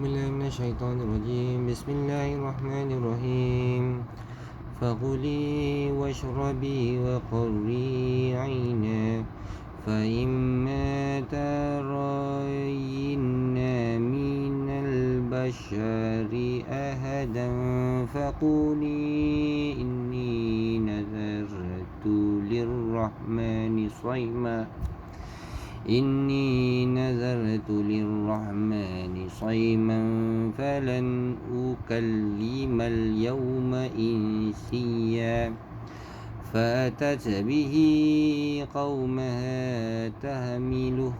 بالله من الشيطان الرجيم. بسم الله الرحمن الرحيم. فكلي واشربي وقري عينا فإما ترين من البشر أحدا فقولي إني نذرت للرحمن صيما فلن أكلم اليوم إنسيا فأتت به قومها تحمله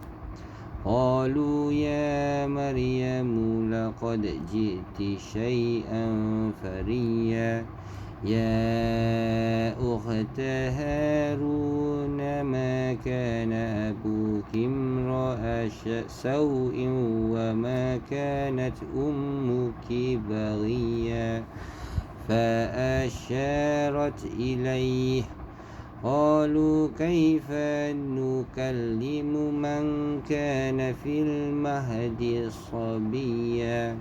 قالوا يا مريم لقد جئت شيئا فريا يا أخت هارون ما كان أبوك امرأ سوء وما كانت أمك بغيا فأشارت إليه قالوا كيف نكلم من كان في المهد صبيا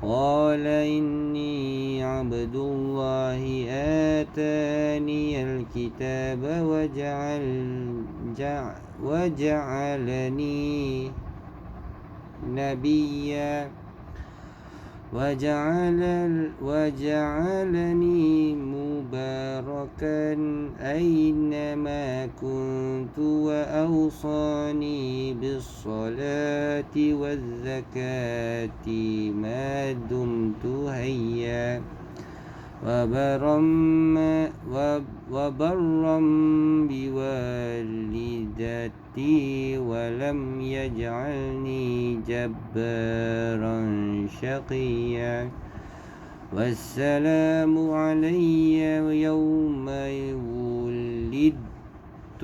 قال إني عبد الله آتاني الكتاب وجعلني نبيا وجعلني مباركا أينما كنت وأوصاني بالصلاة والزكاة ما دمت حيا وبرا بوالدتي ولم يجعلني جبارا شقيا والسلام علي يوم ولدت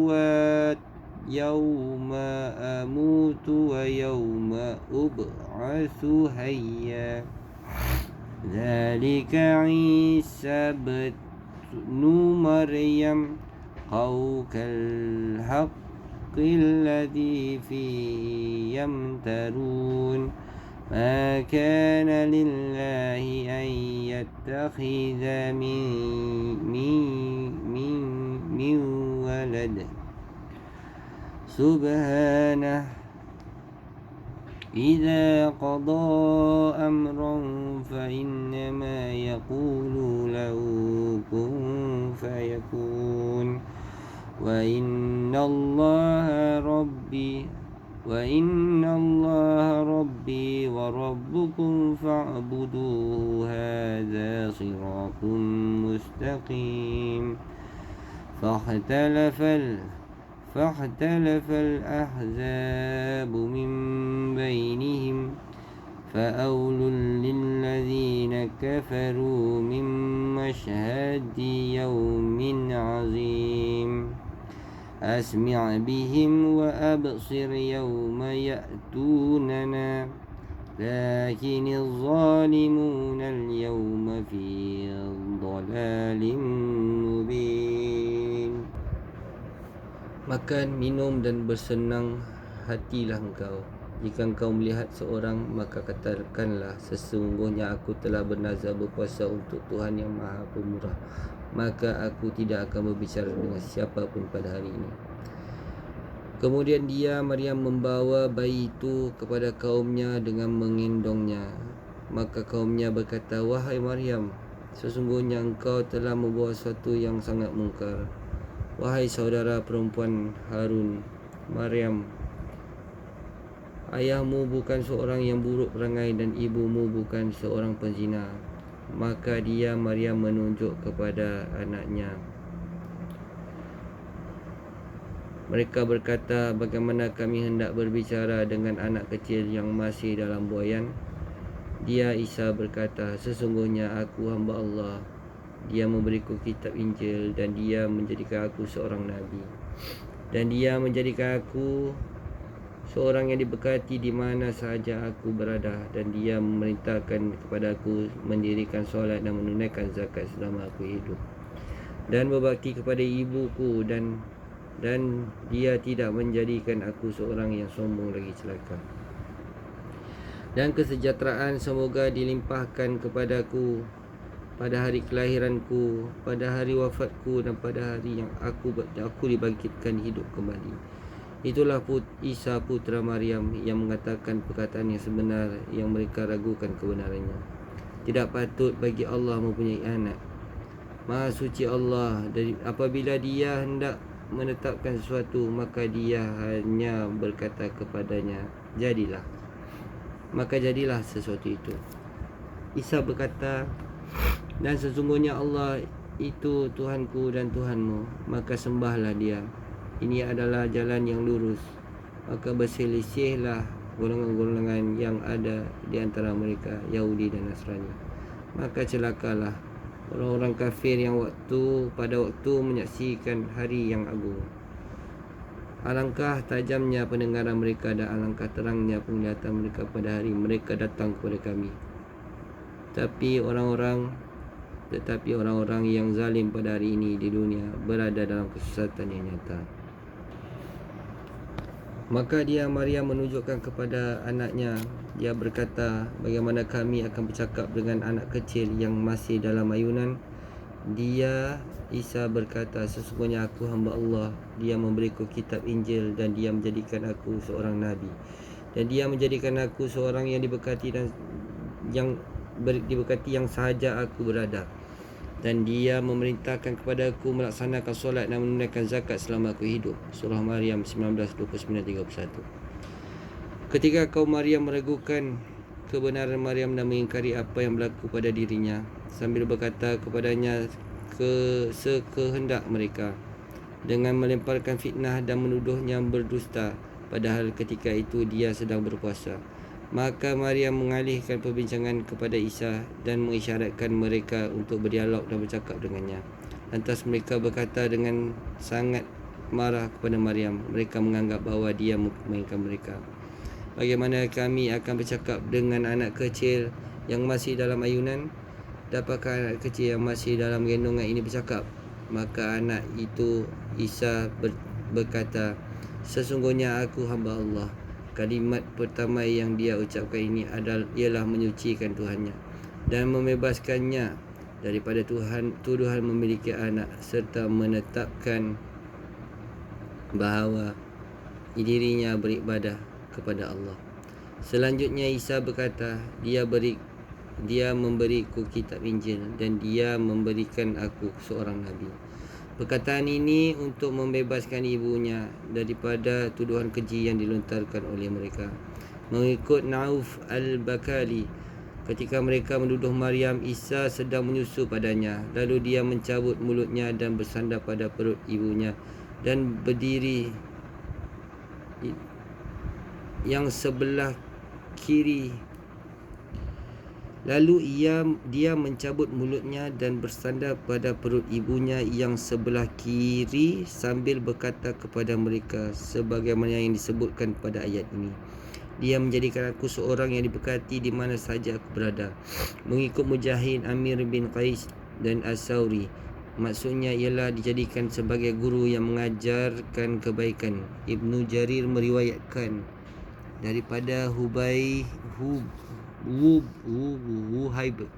ويوم أموت ويوم أبعث حيا ذلك عيسى بن مريم قول الحق الذي فيه يمترون ما كان لله أن يتخذ من ولد سبحانه إذا قضى أمرا فإنما يقول له كن فيكون وإن الله ربي وربكم فاعبدوه هذا صراط مستقيم فاختلف الأحزاب من بينهم فأولوا للذين كفروا من مشهد يوم عظيم أسمع بهم وأبصر يوم يأتوننا لكن الظالمون اليوم في ضلال مبين. Makan, minum dan bersenang hatilah engkau. Jika engkau melihat seorang, maka katakanlah, sesungguhnya aku telah bernazar berpuasa untuk Tuhan yang Maha Pemurah, maka aku tidak akan berbicara dengan siapa pun pada hari ini. Kemudian dia, Maryam, membawa bayi itu kepada kaumnya dengan menggendongnya. Maka kaumnya berkata, wahai Maryam, sesungguhnya engkau telah membawa sesuatu yang sangat mungkar. Wahai saudara perempuan Harun, Maryam, ayahmu bukan seorang yang buruk perangai dan ibumu bukan seorang penzina. Maka dia, Maryam, menunjuk kepada anaknya. Mereka berkata, bagaimana kami hendak berbicara dengan anak kecil yang masih dalam buayan? Dia, Isa, berkata, sesungguhnya aku hamba Allah. Dia memberiku kitab Injil dan dia menjadikan aku seorang nabi. Dan dia menjadikan aku seorang yang diberkati di mana sahaja aku berada. Dan dia memerintahkan kepada aku mendirikan solat dan menunaikan zakat selama aku hidup, dan berbakti kepada ibuku, dan dia tidak menjadikan aku seorang yang sombong lagi celaka. Dan kesejahteraan semoga dilimpahkan kepadaku pada hari kelahiranku, pada hari wafatku, dan pada hari yang aku dibangkitkan hidup kembali. Itulah Isa putra Maryam yang mengatakan perkataan yang sebenar yang mereka ragukan kebenarannya. Tidak patut bagi Allah mempunyai anak. Maha suci Allah, apabila dia hendak menetapkan sesuatu, maka dia hanya berkata kepadanya, jadilah. Maka jadilah sesuatu itu. Isa berkata, dan sesungguhnya Allah itu Tuhanku dan Tuhanmu, maka sembahlah dia. Ini adalah jalan yang lurus. Maka berselisihlah golongan-golongan yang ada di antara mereka, Yahudi dan Nasrani. Maka celakalah orang-orang kafir yang pada waktu menyaksikan hari yang agung. Alangkah tajamnya pendengaran mereka dan alangkah terangnya penglihatan mereka pada hari mereka datang kepada kami. Tetapi orang-orang yang zalim pada hari ini di dunia berada dalam kesesatan yang nyata. Maka dia Maryam menunjukkan kepada anaknya. Dia berkata, bagaimana kami akan bercakap dengan anak kecil yang masih dalam ayunan? Dia Isa berkata, sesungguhnya aku hamba Allah. Dia memberiku kitab Injil dan dia menjadikan aku seorang nabi. Dan dia menjadikan aku seorang yang diberkati dan yang sahaja aku berada. Dan dia memerintahkan kepada aku melaksanakan solat dan menunaikan zakat selama aku hidup. Surah Maryam 19:29-31. Ketika kaum Maryam meragukan kebenaran Maryam dan mengingkari apa yang berlaku pada dirinya, sambil berkata kepadanya sekehendak mereka, dengan melemparkan fitnah dan menuduhnya berdusta, padahal ketika itu dia sedang berpuasa. Maka Maryam mengalihkan perbincangan kepada Isa dan mengisyaratkan mereka untuk berdialog dan bercakap dengannya. Lantas mereka berkata dengan sangat marah kepada Maryam. Mereka menganggap bahawa dia memainkan mereka. Bagaimana kami akan bercakap dengan anak kecil yang masih dalam ayunan? Dapatkah anak kecil yang masih dalam gendongan ini bercakap? Maka anak itu Isa berkata, sesungguhnya aku hamba Allah. Kalimat pertama yang dia ucapkan ini ialah menyucikan Tuhannya dan membebaskannya daripada tuduhan memiliki anak, serta menetapkan bahawa dirinya beribadah kepada Allah. Selanjutnya Isa berkata, dia memberiku kitab Injil dan dia memberikan aku seorang nabi. Perkataan ini untuk membebaskan ibunya daripada tuduhan keji yang dilontarkan oleh mereka. Mengikut Nauf al-Bakali, ketika mereka menuduh Maryam, Isa sedang menyusu padanya. Lalu dia mencabut mulutnya dan bersandar pada perut ibunya dan berdiri yang sebelah kiri. Lalu dia mencabut mulutnya dan bersandar pada perut ibunya yang sebelah kiri sambil berkata kepada mereka sebagaimana yang disebutkan pada ayat ini. Dia menjadikan aku seorang yang diberkati di mana saja aku berada. Mengikut Mujahid, Amir bin Qais dan As-Sawri, maksudnya ialah dijadikan sebagai guru yang mengajarkan kebaikan. Ibnu Jarir meriwayatkan daripada Wuhaib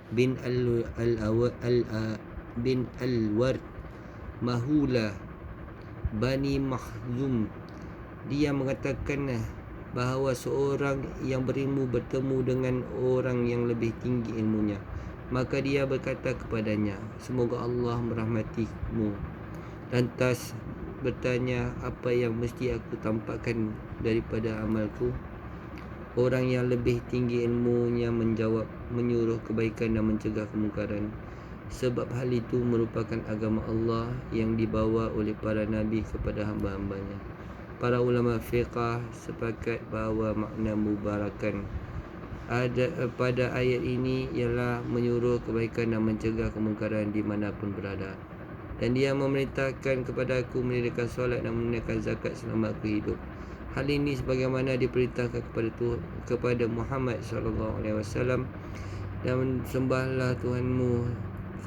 bin Al-Ward Mahula Bani Makhzum. Dia mengatakan bahawa seorang yang berilmu bertemu dengan orang yang lebih tinggi ilmunya. Maka dia berkata kepadanya, semoga Allah merahmatimu. Lantas bertanya, apa yang mesti aku tampakkan daripada amalku? Orang yang lebih tinggi ilmunya menjawab, menyuruh kebaikan dan mencegah kemungkaran. Sebab hal itu merupakan agama Allah yang dibawa oleh para nabi kepada hamba-hambanya. Para ulama fiqh sepakat bahawa makna mubarakan pada ayat ini ialah menyuruh kebaikan dan mencegah kemungkaran di manapun berada. Dan dia memerintahkan kepada aku mendirikan solat dan menunaikan zakat selama aku hidup. Hal ini sebagaimana diperintahkan kepada Muhammad SAW, dan sembahlah Tuhanmu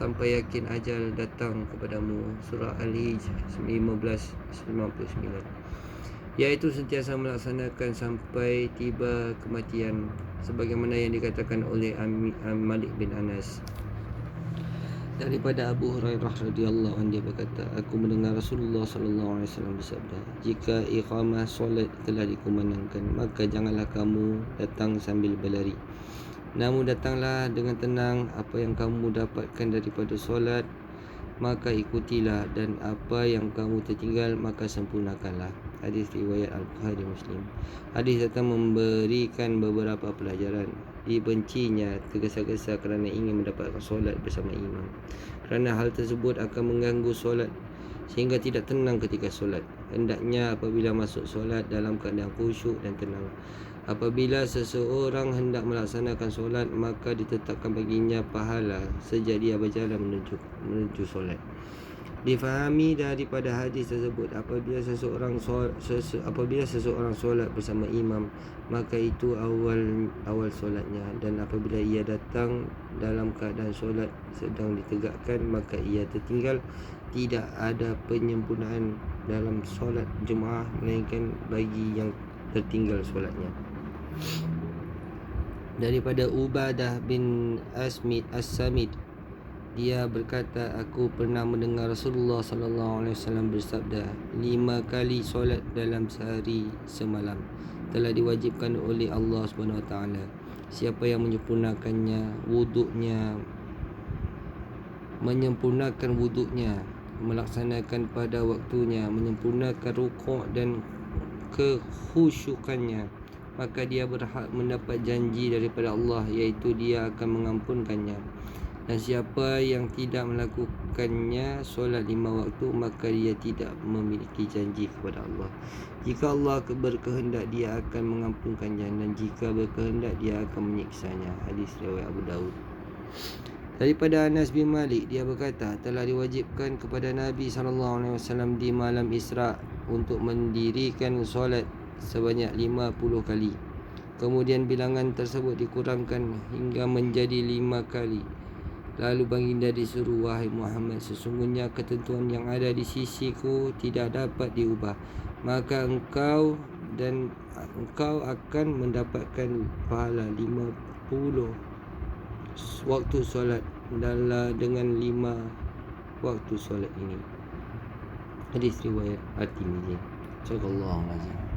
sampai yakin ajal datang kepadamu. Surah Al-Hijr 15:99. iaitu sentiasa melaksanakan sampai tiba kematian, sebagaimana yang dikatakan oleh Malik bin Anas daripada Abu Hurairah radhiyallahu anhu. Dia berkata, aku mendengar Rasulullah sallallahu alaihi wasallam bersabda, jika iqamah solat telah dikumandangkan, maka janganlah kamu datang sambil berlari, namun datanglah dengan tenang. Apa yang kamu dapatkan daripada solat maka ikutilah, dan apa yang kamu tertinggal maka sempurnakanlah. Hadis riwayat Al-Bukhari Muslim. Hadis datang memberikan beberapa pelajaran. Dibencinya tergesa-gesa kerana ingin mendapatkan solat bersama imam, kerana hal tersebut akan mengganggu solat sehingga tidak tenang ketika solat. Hendaknya apabila masuk solat dalam keadaan khusyuk dan tenang. Apabila seseorang hendak melaksanakan solat, maka ditetapkan baginya pahala sejak dia berjalan menuju solat. Difahami daripada hadis tersebut, apabila seseorang solat bersama imam, maka itu awal solatnya, dan apabila ia datang dalam keadaan solat sedang ditegakkan, maka ia tertinggal. Tidak ada penyempurnaan dalam solat Jumaah melainkan bagi yang tertinggal solatnya. Daripada Ubadah bin As-Samit, dia berkata, aku pernah mendengar Rasulullah sallallahu alaihi wasallam bersabda, 5 kali solat dalam sehari semalam telah diwajibkan oleh Allah Subhanahu Wa Taala. Siapa yang menyempurnakan wuduknya, melaksanakan pada waktunya, menyempurnakan rukuk dan kekhusyukannya, maka dia berhak mendapat janji daripada Allah, iaitu dia akan mengampunkannya. Dan siapa yang tidak melakukannya solat 5 waktu, maka dia tidak memiliki janji kepada Allah. Jika Allah berkehendak, dia akan mengampunkannya, dan jika berkehendak, dia akan menyiksanya. Hadis riwayat Abu Daud. Daripada Anas bin Malik, dia berkata, telah diwajibkan kepada Nabi SAW di malam Isra untuk mendirikan solat sebanyak 50 kali. Kemudian bilangan tersebut dikurangkan hingga menjadi 5 kali. Lalu baginda disuruh, wahai Muhammad, sesungguhnya ketentuan yang ada di sisiku tidak dapat diubah, maka engkau akan mendapatkan pahala 50 waktu solat dengan 5 waktu solat ini. Hadis riwayat At-Tirmidzi. Sallallahu alaihi wasallam.